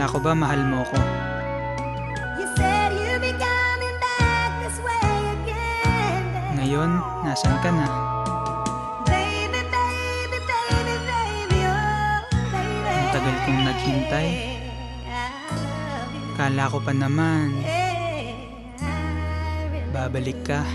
Akala ko ba mahal mo ko? Ngayon, nasan ka na? Ang tagal kong naghintay. Kala ko pa naman babalik ka.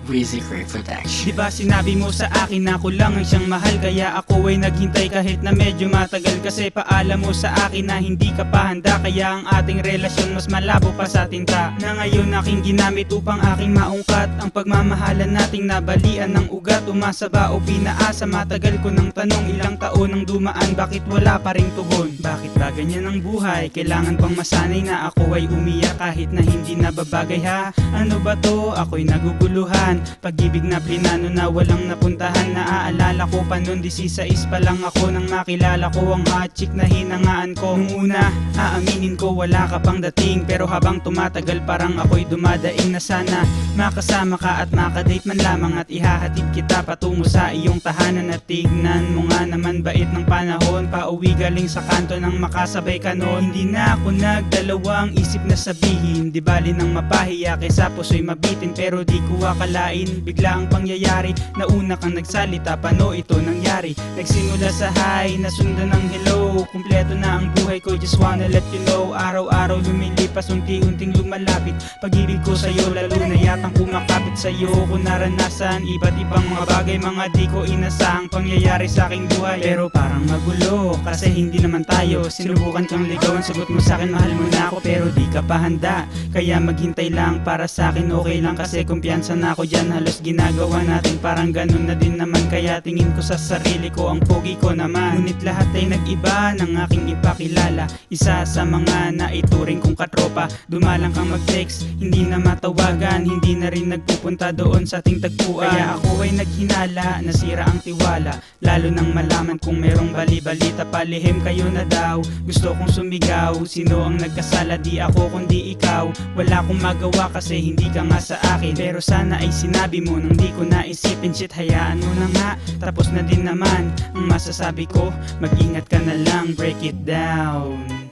Rizzy Great Production. Diba sinabi mo sa akin na ako lang ang siyang mahal, kaya ako ay naghintay kahit na medyo matagal. Kasi paalam mo sa akin na hindi ka pa handa, kaya ang ating relasyon mas malabo pa sa tinta. Na ngayon aking ginamit upang aking maungkat ang pagmamahalan nating nabalian ng ugat. Umasa ba o pinaasa, matagal ko ng tanong, ilang taon ang dumaan, bakit wala pa ring tugon? Bakit ba ganyan ang buhay? Kailangan pang masanay na ako ay umiyak kahit na hindi nababagay ha? Ano ba to? Ako'y naguguluhan. Pag-ibig na plinano na walang napuntahan. Naaalala ko pa noon 16 pa lang ako nang makilala ko ang hot chick na hinangaan ko. Nung una, aaminin ko wala ka pang dating, pero habang tumatagal parang ako'y dumadaing na sana makasama ka at makadate man lamang, at ihahatid kita patungo sa iyong tahanan. At tignan mo nga naman, bait ng panahon, pauwi galing sa kanto nang makasabay ka noon. Hindi na ako nagdalawang isip na sabihin, di bali nang mapahiya kaysa puso'y mabitin. Pero di ko akalain bigla ang pangyayari, na una kang nagsalita, paano ito nangyari? Nagsimula sa hi, nasundan ng hello, kumpleto na ang buhay ko, just wanna let you know. Araw-araw lumilipas, unti-unting lumalapit pag-ibig ko sa'yo, lalo na yatang kumakapit sa'yo ko naranasan iba't ibang mga bagay, mga di ko inasahang pangyayari sa aking buhay. Pero parang magulo, kasi hindi naman tayo. Sinubukan kang ligawan, sagot mo sa'kin mahal mo na ako, pero di ka pa handa. Kaya maghintay lang, para sa'kin okay lang, kasi kumpiyansa na ako dyan. Halos ginagawa natin parang ganun na din naman, kaya tingin ko sa sarili ko ang pogi ko naman. Ngunit lahat ay nag-iba ng aking ipakilala, isa sa mga naituring kong katropa. Dumalang kang mag-text, hindi na matawagan, hindi na rin nagpupunta doon sa ating tagpuan. Kaya ako ay naghinala, nasira ang tiwala, lalo nang malaman kung merong bali-balita, palihim kayo na daw. Gusto kong sumigaw, sino ang nagkasala? Di ako kundi ikaw. Wala akong magawa kasi hindi ka nga sa akin, pero sana ay sinabi mo nang di ko naisipin. Shit, hayaan mo na nga, tapos na din naman ang masasabi ko. Mag-ingat ka na lang, break it down.